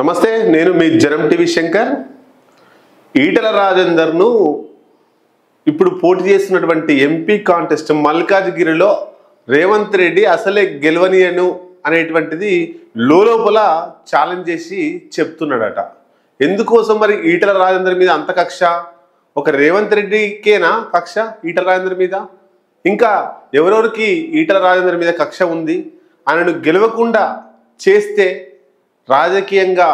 నమస్తే, నేను మీ జనం టీవీ శంకర్. ఈటల రాజేందర్ను ఇప్పుడు పోటీ చేస్తున్నటువంటి ఎంపీ కాంటెస్ట్ మల్కాజ్గిరిలో రేవంత్ రెడ్డి అసలే గెలవనియను అనేటువంటిది లోపల ఛాలెంజ్ చేసి చెప్తున్నాడట. ఎందుకోసం మరి ఈటల రాజేందర్ మీద అంత కక్ష? ఒక రేవంత్ రెడ్డికేనా కక్ష ఈటల రాజేందర్ మీద? ఇంకా ఎవరెవరికి ఈటల రాజేందర్ మీద కక్ష ఉంది? ఆయనను గెలవకుండా చేస్తే రాజకీయంగా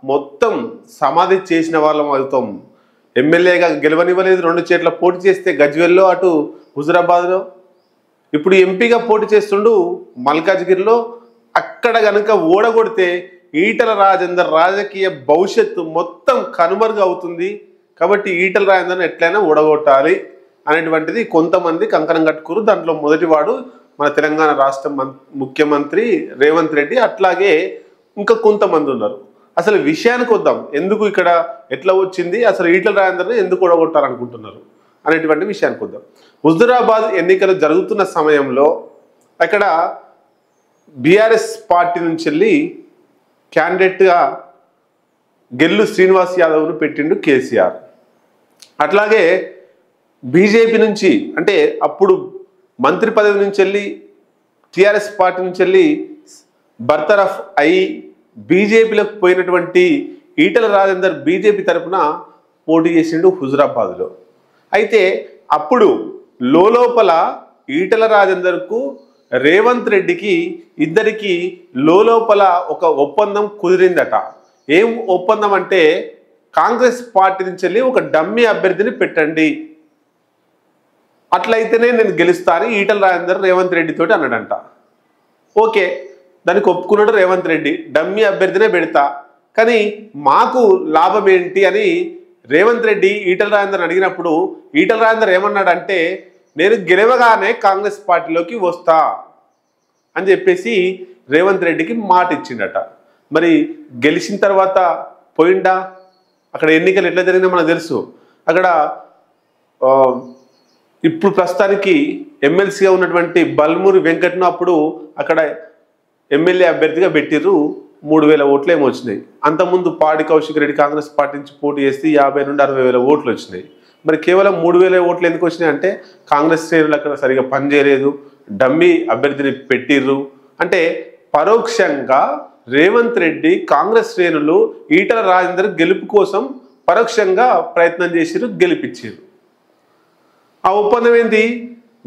మొత్తం సమాధి చేసిన వాళ్ళం అవుతాం. ఎమ్మెల్యేగా గెలవనివ్వలేదు, 2 చోట్ల పోటీ చేస్తే గజ్వెల్లో, అటు హుజురాబాద్లో. ఇప్పుడు ఎంపీగా పోటీ చేస్తుండు మల్కాజ్గిరిలో. అక్కడ కనుక ఓడగొడితే ఈటల రాజేందర్ రాజకీయ భవిష్యత్తు మొత్తం కనుమరుగు అవుతుంది. కాబట్టి ఈటల రాజేందర్ని ఎట్లయినా ఓడగొట్టాలి అనేటువంటిది కొంతమంది కంకణం కట్టుకురు. దాంట్లో మొదటివాడు మన తెలంగాణ రాష్ట్ర ముఖ్యమంత్రి రేవంత్ రెడ్డి. అట్లాగే ఇంకా కొంతమంది ఉన్నారు. అసలు విషయానికి వద్దాం. ఎందుకు ఇక్కడ ఎట్లా వచ్చింది, అసలు ఈటల రాజేందర్ని ఎందుకు ఓడగొట్టాలనుకుంటున్నారు అనేటువంటి విషయానికి వద్దాం. హుజురాబాద్ ఎన్నికలు జరుగుతున్న సమయంలో అక్కడ బీఆర్ఎస్ పార్టీ నుంచి వెళ్ళి క్యాండిడేట్గా గెల్లు శ్రీనివాస్ యాదవ్ను పెట్టిండు కేసీఆర్. అట్లాగే బీజేపీ నుంచి, అంటే అప్పుడు మంత్రి పదవి నుంచి వెళ్ళి టీఆర్ఎస్ పార్టీ నుంచి వెళ్ళి బర్తరఫ్ అయి బీజేపీలోకి పోయినటువంటి ఈటల రాజేందర్ బీజేపీ తరఫున పోటీ చేసిండు హుజురాబాద్లో. అయితే అప్పుడు లోపల ఈటల రాజేందర్కు రేవంత్ రెడ్డికి ఇద్దరికి లోపల ఒక ఒప్పందం కుదిరిందట. ఏం ఒప్పందం అంటే, కాంగ్రెస్ పార్టీ నుంచి వెళ్ళి ఒక డమ్మీ అభ్యర్థిని పెట్టండి, అట్లయితేనే నేను గెలుస్తాను ఈటల రాజేందర్ రేవంత్ రెడ్డితోటి అన్నాడంట. ఓకే, దానికి ఒప్పుకున్నాడు రేవంత్ రెడ్డి. డమ్మీ అభ్యర్థినే పెడతా, కానీ మాకు లాభం ఏంటి అని రేవంత్ రెడ్డి ఈటల రాజేందర్ అడిగినప్పుడు ఈటల రాజేందర్ ఏమన్నాడంటే, నేను గెలవగానే కాంగ్రెస్ పార్టీలోకి వస్తా అని చెప్పేసి రేవంత్ రెడ్డికి మాట ఇచ్చిండట. మరి గెలిచిన తర్వాత పోయిండా? అక్కడ ఎన్నికలు ఎట్లా జరిగినా మనకు తెలుసు. అక్కడ ఇప్పుడు ప్రస్తుతానికి ఎమ్మెల్సీగా ఉన్నటువంటి బల్మూరి వెంకట్ను అప్పుడు అక్కడ ఎమ్మెల్యే అభ్యర్థిగా పెట్టిర్రు. 3,000 ఓట్లు ఏమో వచ్చినాయి. అంతకుముందు పాడి కౌశిక్ రెడ్డి కాంగ్రెస్ పార్టీ నుంచి పోటీ చేస్తే 50 నుండి 60,000 ఓట్లు వచ్చినాయి. మరి కేవలం 3,000 ఓట్లు ఎందుకు వచ్చినాయి అంటే, కాంగ్రెస్ శ్రేణులు అక్కడ సరిగా పనిచేయలేదు, డమ్మీ అభ్యర్థిని పెట్టిర్రు. అంటే పరోక్షంగా రేవంత్ రెడ్డి కాంగ్రెస్ శ్రేణులు ఈటల రాజేందర్ గెలుపు కోసం పరోక్షంగా ప్రయత్నం చేసిర్రు, గెలిపించారు. ఆ ఒప్పందం ఏంటి?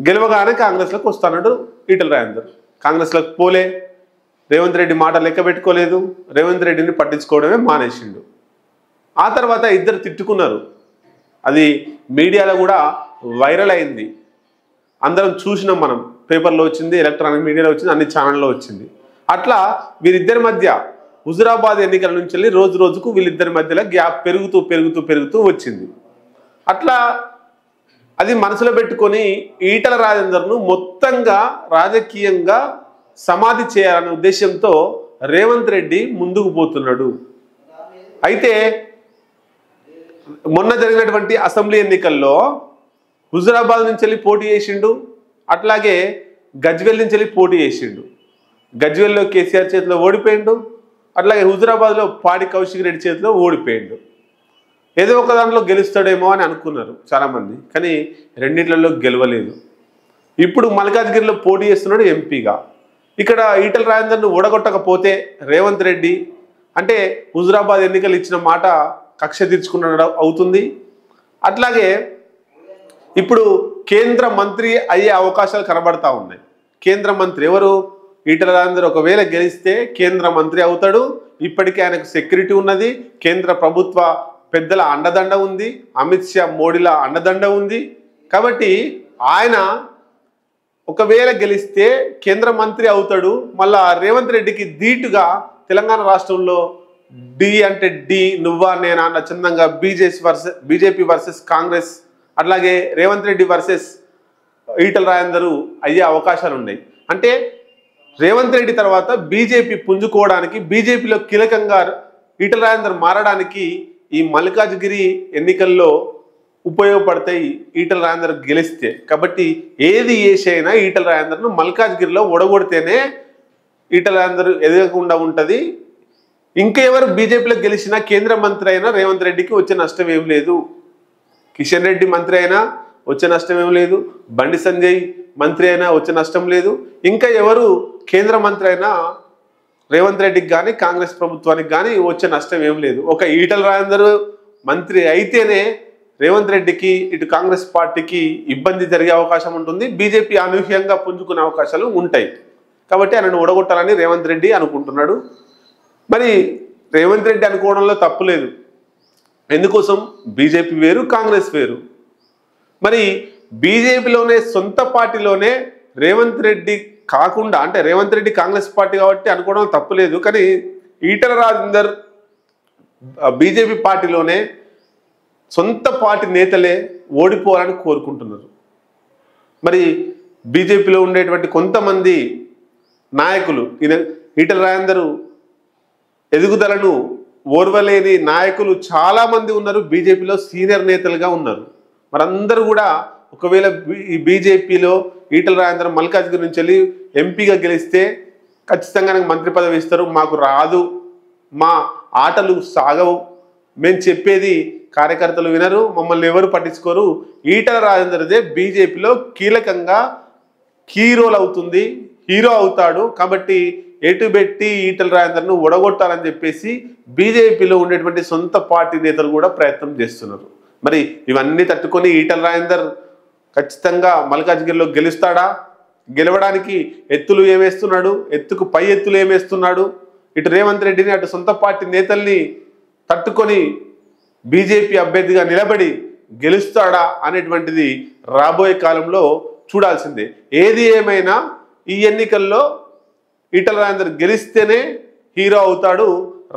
గెలవగానే కాంగ్రెస్లోకి వస్తాడు ఈటల రాజేందర్. కాంగ్రెస్లోకి పోలే, రేవంత్ రెడ్డి మాట లెక్క పెట్టుకోలేదు, రేవంత్ రెడ్డిని పట్టించుకోవడమే మానేసిండు. ఆ తర్వాత ఇద్దరు తిట్టుకున్నారు. అది మీడియాలో కూడా వైరల్ అయింది, అందరం చూసినాం. మనం పేపర్లో వచ్చింది, ఎలక్ట్రానిక్ మీడియాలో వచ్చింది, అన్ని ఛానల్లో వచ్చింది. అట్లా వీరిద్దరి మధ్య హుజురాబాద్ ఎన్నికల నుంచి వెళ్ళి రోజు రోజుకు వీళ్ళిద్దరి మధ్యలో గ్యాప్ పెరుగుతూ పెరుగుతూ పెరుగుతూ వచ్చింది. అట్లా అది మనసులో పెట్టుకొని ఈటల రాజేందర్ను మొత్తంగా రాజకీయంగా సమాధి చేయాలనే ఉద్దేశంతో రేవంత్ రెడ్డి ముందుకు పోతున్నాడు. అయితే మొన్న జరిగినటువంటి అసెంబ్లీ ఎన్నికల్లో హుజురాబాద్ నుంచి వెళ్ళి పోటీ చేసిండు, అట్లాగే గజ్వెల్ నుంచి వెళ్ళి పోటీ చేసిండు. గజ్వెల్లో కేసీఆర్ చేతిలో ఓడిపోయిండు, అట్లాగే హుజురాబాద్లో పాడి కౌశిక్ రెడ్డి చేతిలో ఓడిపోయిండు. ఏదో ఒక దాంట్లో గెలుస్తాడేమో అని అనుకున్నారు చాలామంది, కానీ రెండిట్లలో గెలవలేదు. ఇప్పుడు మల్కాజ్గిరిలో పోటీ చేస్తున్నాడు ఎంపీగా. ఇక్కడ ఈటల రాజేందర్ను ఓడగొట్టకపోతే రేవంత్ రెడ్డి అంటే హుజురాబాద్ ఎన్నికలు ఇచ్చిన మాట కక్ష తీర్చుకున్నాడు అవుతుంది. అట్లాగే ఇప్పుడు కేంద్ర మంత్రి అయ్యే అవకాశాలు కనబడతా ఉన్నాయి. కేంద్ర మంత్రి ఎవరు? ఈటల రాజేందర్ ఒకవేళ గెలిస్తే కేంద్ర మంత్రి అవుతాడు. ఇప్పటికే ఆయనకు సెక్యూరిటీ ఉన్నది, కేంద్ర ప్రభుత్వ పెద్దల అండదండ ఉంది, అమిత్ షా మోడీల అండదండ ఉంది. కాబట్టి ఆయన ఒకవేళ గెలిస్తే కేంద్ర మంత్రి అవుతాడు. మళ్ళా రేవంత్ రెడ్డికి ధీటుగా తెలంగాణ రాష్ట్రంలో డి అంటే డి, నువ్వా నేనా అన్న చందంగా బీజేపీ వర్సెస్ కాంగ్రెస్, అట్లాగే రేవంత్ రెడ్డి వర్సెస్ ఈటల రాజేందర్ అయ్యే అవకాశాలు ఉన్నాయి. అంటే రేవంత్ రెడ్డి తర్వాత బీజేపీ పుంజుకోవడానికి, బీజేపీలో కీలకంగా ఈటల రాజేందర్ మారడానికి ఈ మల్కాజ్గిరి ఎన్నికల్లో ఉపయోగపడతాయి ఈటల రాజేందర్ గెలిస్తే. కాబట్టి ఏది ఏసైనా ఈటల రాజేందర్ను మల్కాజ్గిరిలో ఓడగొడితేనే ఈటల రాజేందర్ ఎదగకుండా ఉంటుంది. ఇంకా ఎవరు బీజేపీలో గెలిచినా కేంద్ర మంత్రి అయినా రేవంత్ రెడ్డికి వచ్చే నష్టం ఏం లేదు. కిషన్ రెడ్డి మంత్రి అయినా వచ్చే నష్టం ఏం లేదు. బండి సంజయ్ మంత్రి అయినా వచ్చే నష్టం లేదు. ఇంకా ఎవరు కేంద్ర మంత్రి అయినా రేవంత్ రెడ్డికి కానీ కాంగ్రెస్ ప్రభుత్వానికి కానీ వచ్చే నష్టం ఏం లేదు. ఒక ఈటల రాజేందర్ మంత్రి అయితేనే రేవంత్ రెడ్డికి ఇటు కాంగ్రెస్ పార్టీకి ఇబ్బంది జరిగే అవకాశం ఉంటుంది. బీజేపీ అనూహ్యంగా పుంజుకునే అవకాశాలు ఉంటాయి. కాబట్టి ఆయనను ఓడగొట్టాలని రేవంత్ రెడ్డి అనుకుంటున్నాడు. మరి రేవంత్ రెడ్డి అనుకోవడంలో తప్పు లేదు. ఎందుకోసం? బీజేపీ వేరు, కాంగ్రెస్ వేరు. మరి బీజేపీలోనే సొంత పార్టీలోనే రేవంత్ రెడ్డి కాకుండా, అంటే రేవంత్ రెడ్డి కాంగ్రెస్ పార్టీ కాబట్టి అనుకోవడం తప్పు లేదు. కానీ ఈటల రాజేందర్ బీజేపీ పార్టీలోనే సొంత పార్టీ నేతలే ఓడిపోవాలని కోరుకుంటున్నారు. మరి బీజేపీలో ఉండేటువంటి కొంతమంది నాయకులు, ఈటల రాజేందర్ ఎదుగుదలను ఓర్వలేని నాయకులు చాలామంది ఉన్నారు. బీజేపీలో సీనియర్ నేతలుగా ఉన్నారు. మరి అందరూ కూడా ఒకవేళ ఈ బీజేపీలో ఈటల రాజేందర్ మల్కాజ్గిరి నుంచి వెళ్ళి ఎంపీగా గెలిస్తే ఖచ్చితంగా నాకు మంత్రి పదవి ఇస్తారు, మాకు రాదు, మా ఆటలు సాగవు, మేము చెప్పేది కార్యకర్తలు వినరు, మమ్మల్ని ఎవరు పట్టించుకోరు, ఈటల రాజేందర్దే బీజేపీలో కీలకంగా కీ రోల్ అవుతుంది, హీరో అవుతాడు, కాబట్టి ఎటు పెట్టి ఈటల రాజేందర్ను ఒడగొట్టాలని చెప్పేసి బీజేపీలో ఉండేటువంటి సొంత పార్టీ నేతలు కూడా ప్రయత్నం చేస్తున్నారు. మరి ఇవన్నీ తట్టుకొని ఈటల రాజేందర్ ఖచ్చితంగా మల్కాజ్గిరిలో గెలుస్తాడా? గెలవడానికి ఎత్తులు ఏమేస్తున్నాడు, ఎత్తుకు పై ఎత్తులు ఏమేస్తున్నాడు, ఇటు రేవంత్ రెడ్డిని అటు సొంత పార్టీ నేతల్ని తట్టుకొని బీజేపీ అభ్యర్థిగా నిలబడి గెలుస్తాడా అనేటువంటిది రాబోయే కాలంలో చూడాల్సిందే. ఏది ఏమైనా ఈ ఎన్నికల్లో ఈటల రాజేందర్ గెలిస్తేనే హీరో అవుతాడు,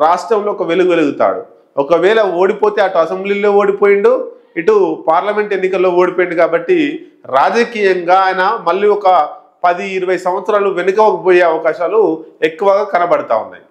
రాష్ట్రంలో ఒక వెలుగు వెలుగుతాడు. ఒకవేళ ఓడిపోతే అటు అసెంబ్లీలో ఓడిపోయిండు, ఇటు పార్లమెంట్ ఎన్నికల్లో ఓడిపోయింది. కాబట్టి రాజకీయంగా ఆయన మళ్ళీ ఒక 10-20 సంవత్సరాలు వెనుకకు పోయే అవకాశాలు ఎక్కువగా కనబడతా ఉన్నాయి.